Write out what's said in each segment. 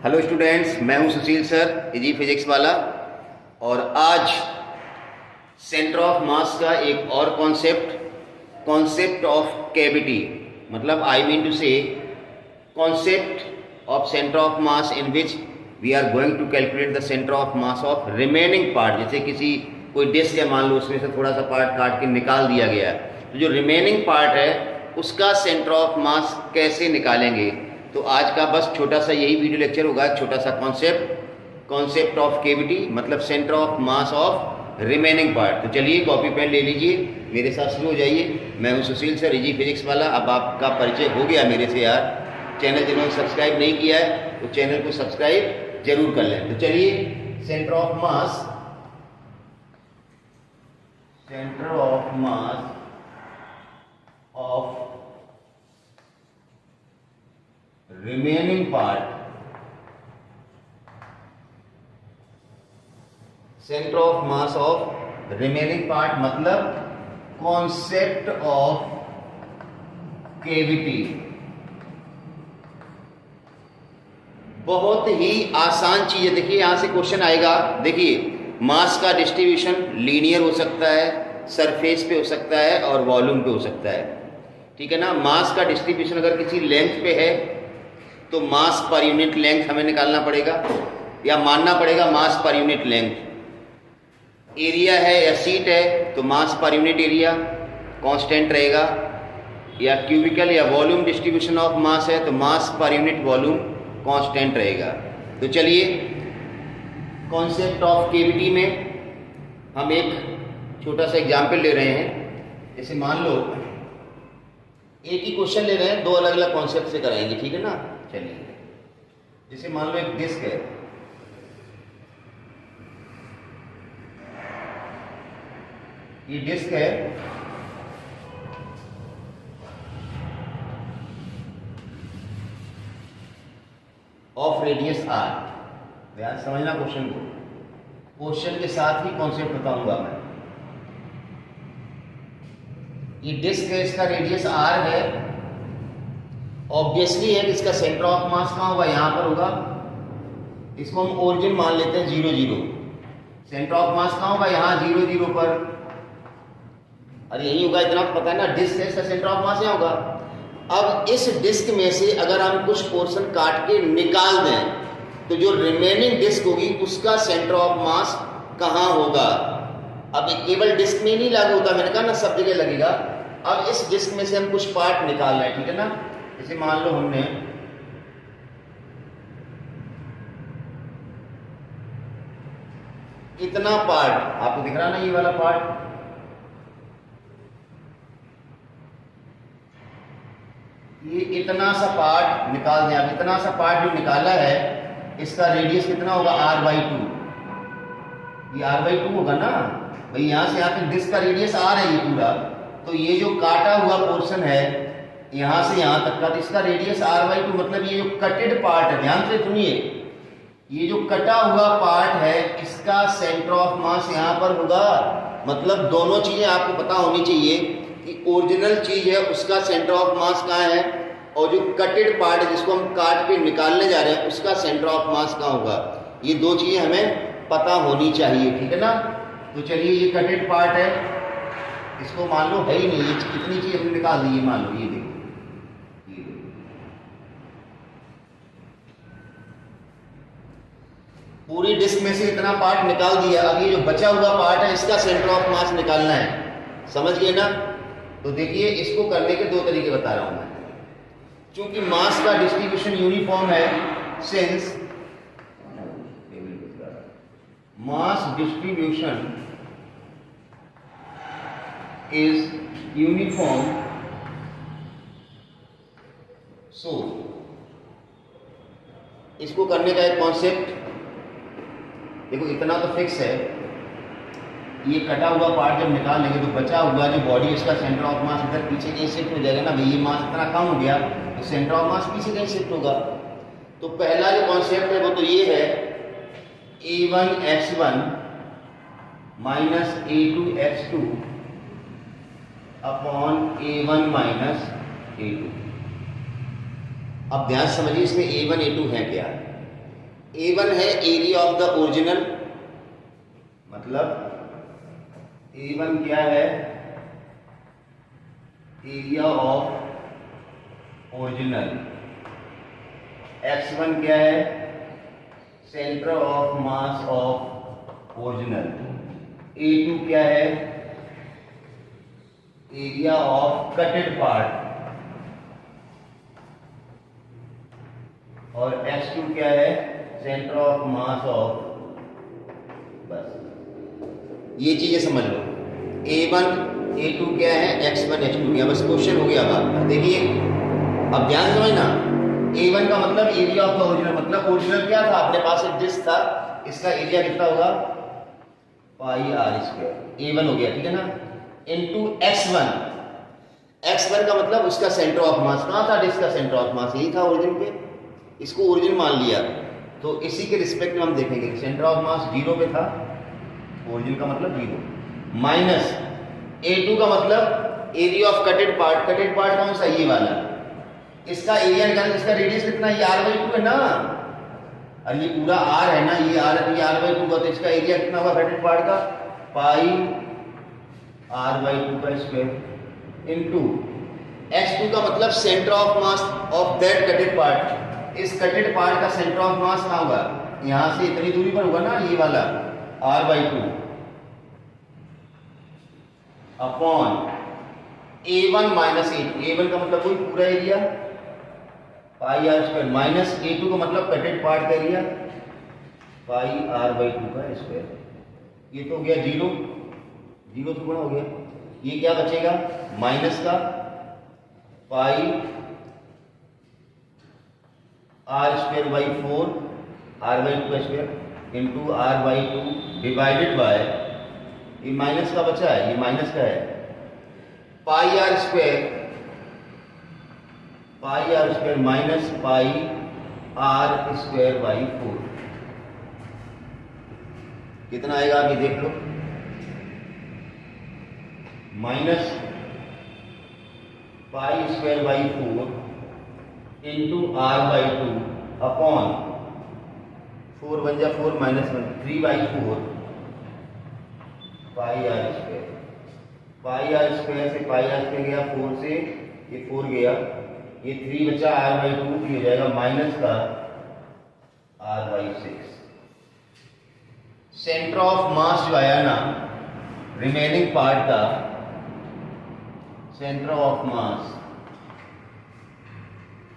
Hello students, मैं हूं सुशील sir, easy physics वाला। और आज सेंटर ऑफ मास का एक और कॉन्सेप्ट ऑफ कैविटी, मतलब I mean to say concept of centre of mass in which we are going to calculate the centre of mass of remaining part. जैसे किसी कोई डिस्क है, मान लो उसमें से थोड़ा सा पार्ट काट के निकाल दिया गया है, तो जो रिमेनिंग पार्ट है उसका सेंटर ऑफ मास कैसे निकालेंगे। तो आज का बस छोटा सा यही वीडियो लेक्चर होगा, छोटा सा कॉन्सेप्ट ऑफ केविटी, मतलब centre of mass of remaining part. तो चलिए कॉपी पेन ले लीजिए, मेरे साथ शुरू हो जाइए। मैं हूं सुशील सर, इजी फिजिक्स वाला। अब आपका परिचय हो गया मेरे से यार। चैनल जिन्होंने सब्सक्राइब नहीं किया है तो चैनल को सब्सक्राइब जरूर कर लें। तो चलिए centre of mass of remaining part, centre of mass of remaining part मतलब कॉन्सेप्ट ऑफ केविटी। बहुत ही आसान चीज है। देखिए यहां से क्वेश्चन आएगा। देखिए मास का डिस्ट्रीब्यूशन लीनियर हो सकता है, सरफेस पे हो सकता है और वॉल्यूम पे हो सकता है, ठीक है ना। मास का डिस्ट्रीब्यूशन अगर किसी लेंथ पे है तो मास पर यूनिट लेंथ हमें निकालना पड़ेगा या मानना पड़ेगा मास पर यूनिट लेंथ। एरिया है या सीट है तो मास पर यूनिट एरिया कांस्टेंट रहेगा, या क्यूबिकल या वॉल्यूम डिस्ट्रीब्यूशन ऑफ मास है तो मास पर यूनिट वॉल्यूम कांस्टेंट रहेगा। तो चलिए कॉन्सेप्ट ऑफ केविटी में हम एक छोटा सा एग्जाम्पल ले रहे हैं। जैसे मान लो एक ही क्वेश्चन ले रहे हैं, दो अलग अलग कॉन्सेप्ट से कराएंगे, ठीक है ना। चलिए जैसे मान लो एक डिस्क है, ये डिस्क है ऑफ रेडियस आर। ध्यान समझना क्वेश्चन को, क्वेश्चन के साथ ही कॉन्सेप्ट बताऊंगा मैं। ये डिस्क है, इसका रेडियस आर है। ऑब्वियसली है कि इसका सेंटर ऑफ मास कहाँ होगा, यहां पर होगा। इसको हम ओरिजिन मान लेते हैं 0 0। सेंटर ऑफ मास कहाँ होगा, यहां 0 0 पर। अरे यही होगा, इतना पता है ना। डिस्क है, इसका सेंटर ऑफ मास यहाँ होगा। अब इस डिस्क में से अगर हम कुछ पोर्शन काट के निकाल दें तो जो रिमेनिंग डिस्क होगी उसका सेंटर ऑफ मास कहाँ होगा। अब केवल डिस्क में नहीं लागू होता, मैंने कहा ना सब जगह लगेगा। अब इस डिस्क में से हम कुछ पार्ट निकाल रहे हैं, ठीक है ना। जैसे मान लो हमने इतना पार्ट, आपको दिख रहा ना ये वाला पार्ट, ये इतना सा पार्ट निकाल दिया। इतना सा पार्ट जो निकाला है इसका रेडियस कितना होगा, r/2। ये r/2 होगा ना भाई। यहां से यहां तक डिस्क का रेडियस r है ये पूरा, तो ये जो काटा हुआ पोर्शन है यहां से यहां तक का, तो इसका रेडियस r/2। मतलब ये जो कटेड पार्ट है, ध्यान से सुनिए, ये जो कटा हुआ पार्ट है इसका सेंटर ऑफ मास यहां पर होगा। मतलब दोनों चीजें आपको पता होनी चाहिए कि ओरिजिनल चीज है उसका सेंटर ऑफ मास कहाँ है, और जो कटेड पार्ट है जिसको हम काट के निकालने जा रहे हैं उसका सेंटर ऑफ मास कहाँ होगा। ये दो चीजें हमें पता होनी चाहिए, ठीक है ना। तो चलिए ये कटेड पार्ट है, इसको मान लो है ही नहीं, ये कितनी चीज हमने निकाल दी, मान लो ये देखो, पूरी डिस्क में से इतना पार्ट निकाल दिया। अब ये जो बचा हुआ पार्ट है इसका सेंटर ऑफ मास निकालना है, समझ गए ना। तो देखिए इसको करने के दो तरीके बता रहा हूं मैं। क्योंकि मास का डिस्ट्रीब्यूशन यूनिफॉर्म है, since mass distribution is uniform, so इसको करने का एक कॉन्सेप्ट देखो। इतना तो फिक्स है, ये कटा हुआ पार्ट जब निकाल लेंगे तो बचा हुआ जो बॉडी इसका सेंटर ऑफ मास इधर पीछे कहीं शिफ्ट हो जाएगा ना भाई। ये मास इतना कम हो गया तो सेंटर ऑफ मास पीछे कहीं शिफ्ट होगा। तो पहला जो कॉन्सेप्ट है वो तो ये है, a1x1 minus a2x2 upon a1 minus a2। अब ध्यान समझिए इसमें a1 a2 है क्या। A1 है एरिया ऑफ द ओरिजिनल, मतलब A1 क्या है, एरिया ऑफ ओरिजिनल। X1 क्या है, centre of mass of original. A2 क्या है, एरिया ऑफ कटेड पार्ट, और X2 क्या है, सेंटर ऑफ मास ऑफ। बस ये चीजें समझ लो। A1 A2 क्या है, X1 X2 क्या, बस क्वेश्चन हो गया अब आपका। देखिए अब ध्यान समझना, A1 का मतलब एरिया ऑफ द ओरिजिनल, मतलब ओरिजिनल क्या था, अपने पास एक डिस्क था, इसका एरिया कितना होगा, पाई आर स्क्वायर, A1 हो गया, ठीक है ना, इनटू X1। X1 का मतलब उसका सेंटर ऑफ मास, कहाँ था डिस्क का सेंटर ऑफ मास, यही था ओरिजिन पे, इसको ओरिजिन मान लिया, तो इसी के रिस्पेक्ट में हम देखेंगे सेंटर ऑफ मास 0 पे था, ओरिजिन का मतलब 0, माइनस A2 का मतलब एरिया ऑफ कटेड पार्ट, कटेड पार्ट कौन सा, ये वाला, इसका एरिया निकालना, इसका रेडियस कितना, ये r/2 है ना, और ये पूरा r है ना, ये r/2 का, तो इसका एरिया कितना होगा कटेड पार्ट का, पाई r/2 का स्क्वायर, इनटू X2 का मतलब centre of mass of that कटेड part, इस कटेड पार्ट का सेंटर ऑफ मास कहाँ होगा, यहां से इतनी दूरी पर होगा ना, ये वाला r/2 upon A1 minus A2, A1 का मतलब कोई पूरा area pi r square, minus A2 का मतलब कटेड पार्ट का एरिया पाई r/2 का स्क्वायर। ये तो हो गया 0, 0 तो गुणा हो गया, ये क्या बचेगा, माइनस का पाई आर स्क्वायर बाई 4 r/2 का square into r/2 divided by, ये माइनस का बचा है, ये माइनस का है, pi r square minus pi r square by 4, कितना आएगा आप ये देख लो, minus pi square by 4 into r/2 upon 4 बन जा 4 minus 1 3/4 pi r square, pi r square से पाई आर स्क्वायर गया, 4 से ये 4 गया, ये 3 बचा r/2, हो जाएगा माइनस का r/6। सेंटर ऑफ मास जो आया ना रिमेनिंग पार्ट का, सेंटर ऑफ मास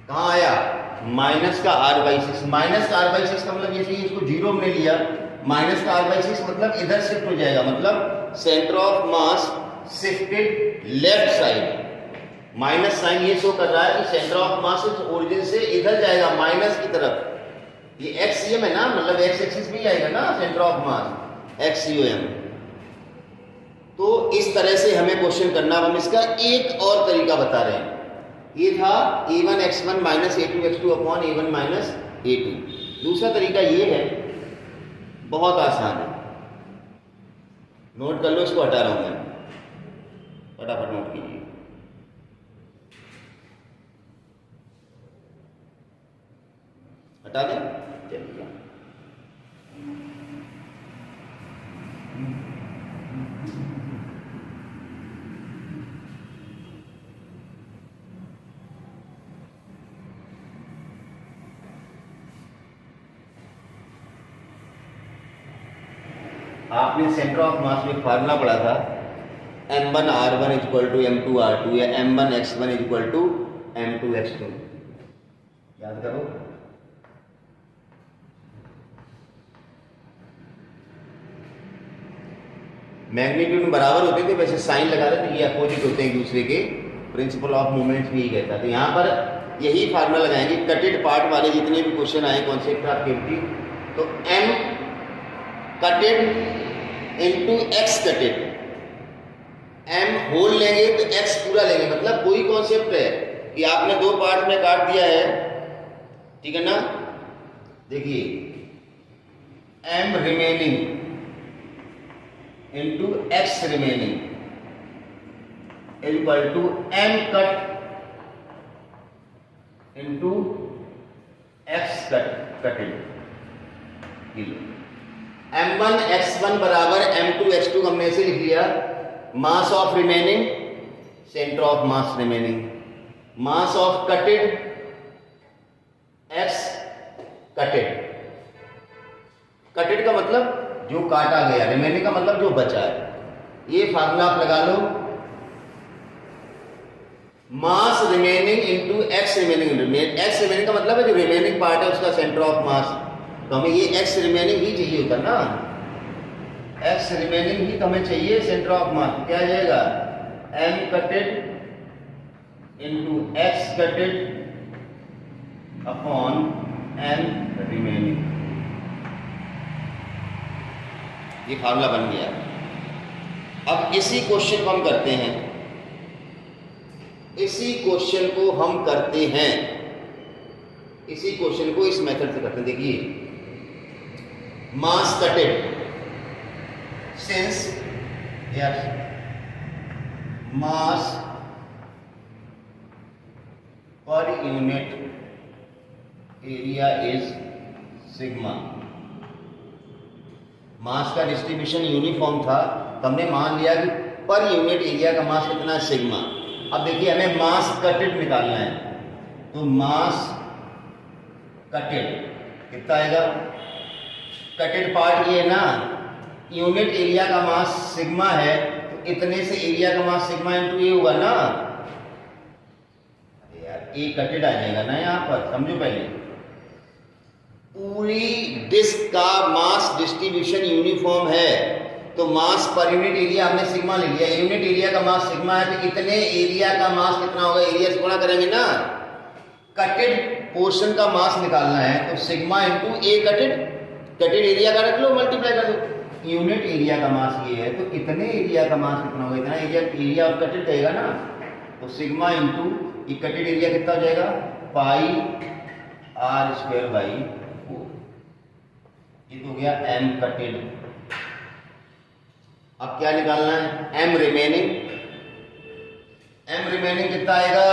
कहाँ आया, माइनस का r/6, माइनस का r/6 का मतलब जैसे इसको 0 हमने लिया, माइनस का r/6 मतलब इधर शिफ्ट हो जाएगा, मतलब centre of mass shifted left side, minus sign ये शो कर रहा है कि सेंटर ऑफ मास ओरिजिन से इधर जाएगा माइनस की तरफ, ये एक्सियम है ना, मतलब एक्स एक्सिस भी आएगा ना सेंटर ऑफ मास एक्सियोम। तो इस तरह से हमें क्वेश्चन करना, हम इसका एक और तरीका बता रहे हैं, ये था A1 X1 minus A2 X2 upon A1 minus A2। दूसरा तरीका ये है, बहुत आसान है, नोट कर लो, इसको हटा रहा हूं मैं, फटाफट नोट कीजिए। हटा दें, चलिए आपने सेंटर ऑफ मास में फार्मूला पढ़ा था m1r1 इक्वल टू m2r2 या m1x1 इक्वल टू m2x2, याद करो। मैग्नीट्यूड में बराबर होते थे, वैसे साइन लगा रहे थे, ये अपोजिट होते हैं एक दूसरे के, प्रिंसिपल ऑफ मूवमेंट्स भी यही कहता है। तो यहाँ पर यही फार्मूला लगाएंगे, कटेड पार्ट वाले जितने भी क्वेश्चन आए कॉन्सेप्ट ऑफ केमिस्ट्री, तो m कटेड into x कटेड, m whole लेंगे तो x पूरा लेंगे, मतलब कोई कॉन्सेप्ट है कि आपने दो पार्ट में काट दिया है, ठीक है ना, देखिए m remaining into x remaining equal to m cut into x cutted, m1x1 बराबर m2x2 हमने ऐसे लिख लिया, mass of remaining, centre of mass remaining, mass of cutted x cutted, cutted का मतलब जो काटा गया, रिमेनिंग का मतलब जो बचा है। ये फार्मूला आप लगा लो, mass remaining into x remaining. X remaining का मतलब है जो रिमेनिंग पार्ट है उसका सेंटर ऑफ मास, तो हमें ये एक्स रिमेनिंग ही चाहिए होता ना, एक्स रिमेनिंग ही तो हमें चाहिए सेंटर ऑफ मास। तो क्या आ जाएगा, M कटेड into x कटेड upon M remaining. ये फार्मूला बन गया। अब इसी क्वेश्चन को हम करते हैं, इसी क्वेश्चन को हम करते हैं, इसी क्वेश्चन को इस मेथड से करते हैं। देखिए, मास कटेड since yes mass per unit area is sigma. Mass का डिस्ट्रीब्यूशन यूनिफॉर्म था, तो हमने मान लिया कि पर यूनिट एरिया का मास कितना है, सिग्मा। अब देखिए हमें मास कटेड निकालना है, तो मास कटेड कितना आएगा, कटेड पार्ट ये है ना, यूनिट एरिया का मास सिग्मा है, तो इतने से एरिया का मास सिग्मा इंटू ए होगा ना। अरे यार ए कटेड आ जाएगा ना यहाँ पर, समझो पहले। पूरी डिस्क का मास डिस्ट्रीब्यूशन यूनिफॉर्म है, तो मास पर यूनिट एरिया हमने सिग्मा ले लिया, यूनिट एरिया का मास सिग्मा है, तो इतने एरिया का मास कितना होगा, एरिया से गुणा करेंगे ना। कटेड पोर्शन का मास निकालना है, तो सिग्मा इंटू ए कटेड, कटेड एरिया का रख लो, मल्टीप्लाई कर दो। यूनिट एरिया का मास ये है, तो इतने एरिया का मास कितना होगा, इतना एरिया ऑफ कटेड रहेगा ना, तो सिग्मा इंटू ये कटेड एरिया कितना हो जाएगा, पाई आर स्क्वायर बाई 4। ये तो हो गया एम कटेड। अब क्या निकालना है, एम रिमेनिंग। एम रिमेनिंग कितना आएगा,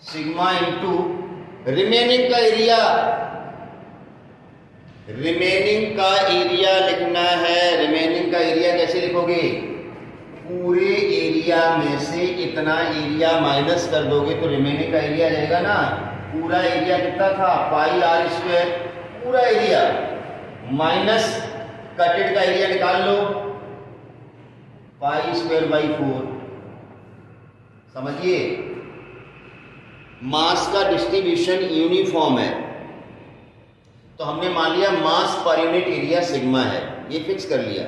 सिग्मा इंटू रिमेनिंग का एरिया, रिमेनिंग का एरिया लिखना है। रिमेनिंग का एरिया कैसे लिखोगे, पूरे एरिया में से इतना एरिया माइनस कर दोगे तो रिमेनिंग का एरिया जाएगा ना। पूरा एरिया कितना था, पाई आर स्क्वायर, पूरा एरिया माइनस कटेड का एरिया निकाल लो, पाई स्क्वायर बाई 4। समझिए, मास का डिस्ट्रीब्यूशन यूनिफॉर्म है, तो हमने मान लिया मास पर यूनिट एरिया सिग्मा है, ये फिक्स कर लिया।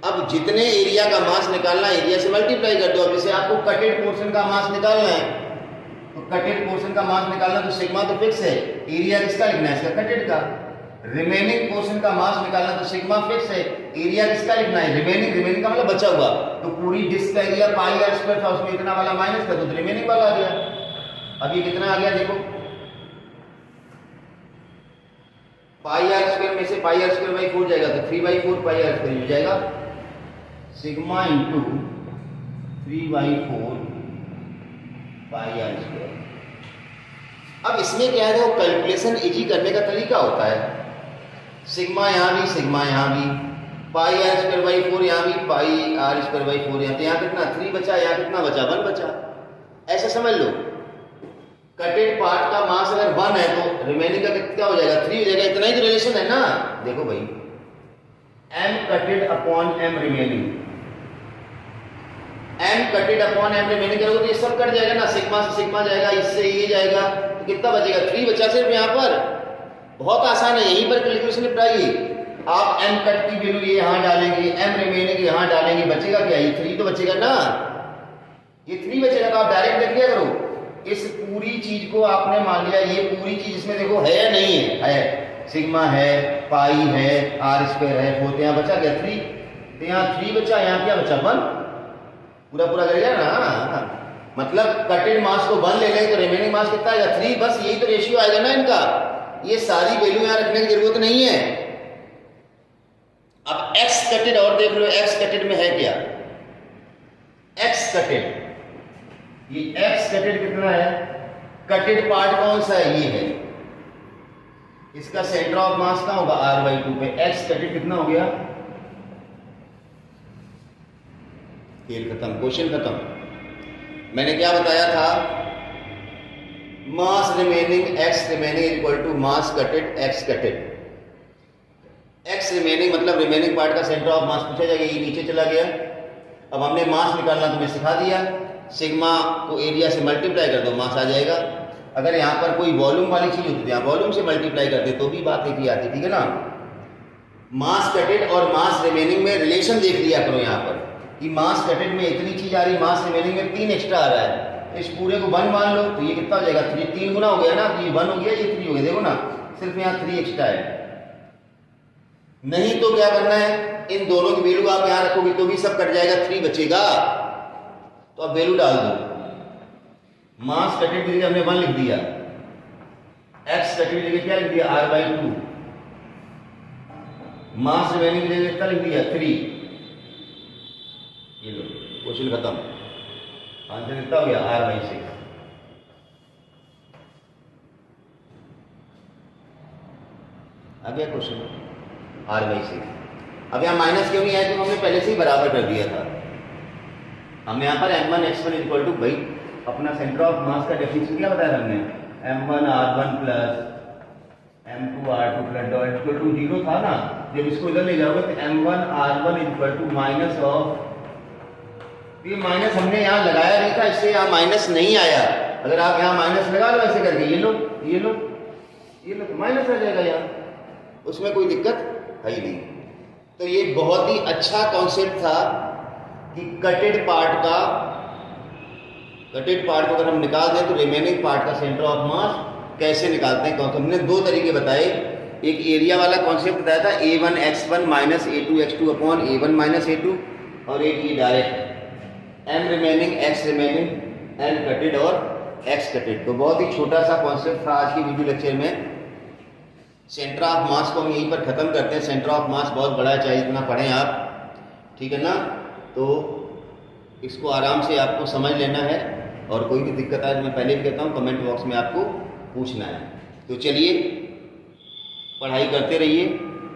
अब जितने एरिया का मास निकालना है एरिया से मल्टीप्लाई कर दो। अब जैसे आपको कटेड पोर्शन का मास निकालना है, तो कटेड पोर्शन का मास निकालना, तो सिग्मा तो फिक्स है, एरिया किसका लिखना है, इसका कटेड का। रिमेनिंग पोर्शन का मास निकालना, तो सिग्मा फिक्स है, एरिया किसका लिखना है, रिमेनिंग, रिमेनिंग का मतलब बचा हुआ। तो पूरी डिस्क का एरिया पाई आर स्क्वायर था, उसमें इतना वाला माइनस कर दो, तो रिमेनिंग वाला आ गया। अब ये कितना आ गया देखो, पाई आर स्क्वायर में से पाई आर स्क्वायर बाई 4 जाएगा, तो 3/4 पाई आर स्क्वायर हो जाएगा, sigma into 3/4 pi r square. अब इसमें क्या है, वो कैलकुलेशन इजी करने का तरीका होता है। सिग्मा यहाँ भी, सिग्मा यहाँ भी, पाई आर स्क्वायर बाई 4 यहाँ भी, पाई आर स्क्वायर बाई 4 यहाँ, तो यहाँ कितना 3 बचा, यहाँ कितना बचा 1 बचा। ऐसा समझ लो, कटेड पार्ट का मास अगर 1 है तो रिमेनिंग का कितना हो जाएगा, 3 हो जाएगा। इतना ही तो रिलेशन है ना। देखो भाई, M कटेड upon M remaining, M कटेड upon M remaining करोगे तो ये सब कट जाएगा ना, सिग्मा से सिग्मा जाएगा, इससे ये जाएगा, तो कितना बचेगा, 3 बचा सिर्फ यहाँ पर। बहुत आसान है, यहीं पर कैलकुलेशन निपटाइए। आप एम कट की वैल्यू ये यहाँ डालेंगे, एम रिमेनिंग यहाँ डालेंगे, बचेगा क्या, ये 3 तो बचेगा ना, ये 3 बचेगा। तो आप डायरेक्ट देख लिया करो, इस पूरी चीज को आपने मान लिया, ये पूरी चीज इसमें देखो है या नहीं है, है, सिग्मा है, पाई है, आर स्क्वायर है, 4, तो यहाँ बचा क्या 3, तो यहाँ 3 बचा, यहाँ क्या बचा 1, पूरा पूरा करेगा ना। मतलब कटेड मास को 1 ले लें तो रिमेनिंग मास कितना आएगा 3, बस यही तो रेशियो आएगा ना इनका। ये सारी वैल्यू यहाँ रखने की जरूरत नहीं है। अब एक्स कटेड और देख लो, एक्स कटेड में है क्या, एक्स कटेड, ये एक्स कटेड कितना है, कटेड पार्ट कौन सा है, ये है, इसका सेंटर ऑफ मास कहाँ होगा, r/2 पे। x कटेड कितना हो गया, खेल खत्म, क्वेश्चन खत्म। मैंने क्या बताया था, mass remaining x remaining equal to mass cutted x कटेड। x रिमेनिंग मतलब रिमेनिंग पार्ट का सेंटर ऑफ मास पूछा जाएगा, ये नीचे चला गया। अब हमने मास निकालना तुम्हें सिखा दिया, सिग्मा को एरिया से मल्टीप्लाई कर दो, मास आ जाएगा। अगर यहाँ पर कोई वॉल्यूम वाली चीज होती है, यहाँ वॉल्यूम से मल्टीप्लाई करते तो भी बात एक ही आती, ठीक है ना। मास कटेड और मास रिमेनिंग में रिलेशन देख लिया करो यहाँ पर कि मास कटेड में इतनी चीज आ रही, मास रिमेनिंग में 3 एक्स्ट्रा आ रहा है। इस पूरे को 1 मान लो तो ये कितना हो जाएगा, 3 गुना हो गया ना, ये 1 हो गया, ये 3 हो गया, देखो ना, सिर्फ यहाँ 3 एक्स्ट्रा है। नहीं तो क्या करना है, इन दोनों की वैल्यू आप यहां रखोगे तो भी सब कट जाएगा, 3 बचेगा। तो अब वैल्यू डाल दो, मास कटेड की जगह हमने 1 लिख दिया, एक्स कटेड की जगह क्या लिख दिया, r/2, मास रिमेनिंग की जगह कितना लिख दिया, 3। ये लो क्वेश्चन खत्म, आंसर कितना हो गया, r/6। आ गया क्वेश्चन, r/6। अब यहाँ माइनस क्यों नहीं आया, तो हमने पहले से ही बराबर कर दिया था। हम यहाँ पर m1 x1 इक्वल टू, भाई अपना सेंटर ऑफ मास का डेफिनेशन क्या बताया हमने, m1 r1 plus m2 r2 plus dot equal to 0 था ना। जब इसको इधर ले जाओगे तो m1 r1 equal to minus of, ये माइनस हमने यहाँ लगाया नहीं था, इससे यहाँ माइनस नहीं आया। अगर आप यहाँ माइनस लगा लो ऐसे करके, ये लो ये लो ये लो, तो माइनस आ जाएगा यहाँ, उसमें कोई दिक्कत है ही नहीं। तो ये बहुत ही अच्छा कॉन्सेप्ट था कि कटेड पार्ट को अगर हम निकाल दें तो रिमेनिंग पार्ट का सेंटर ऑफ मास कैसे निकालते हैं। हमने 2 तरीके बताए, एक एरिया वाला कॉन्सेप्ट बताया था, a1 x1 minus a2 x2 upon a1 minus a2, और एक ये direct m remaining x remaining n कटेड और x कटेड। तो बहुत ही छोटा सा कॉन्सेप्ट था आज की वीडियो लेक्चर में। सेंटर ऑफ मास को हम यहीं पर ख़त्म करते हैं। सेंटर ऑफ मास बहुत बड़ा है, चाहे इतना पढ़ें आप, ठीक है ना। तो इसको आराम से आपको समझ लेना है, और कोई भी दिक्कत आए तो मैं पहले भी कहता हूँ कमेंट बॉक्स में आपको पूछना है। तो चलिए पढ़ाई करते रहिए,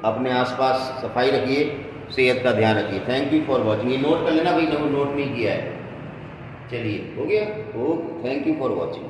अपने आसपास सफाई रखिए, सेहत का ध्यान रखिए। Thank you for watching. ये नोट कर लेना भाई, नोट नहीं किया है। चलिए हो गया, okay, thank you for watching.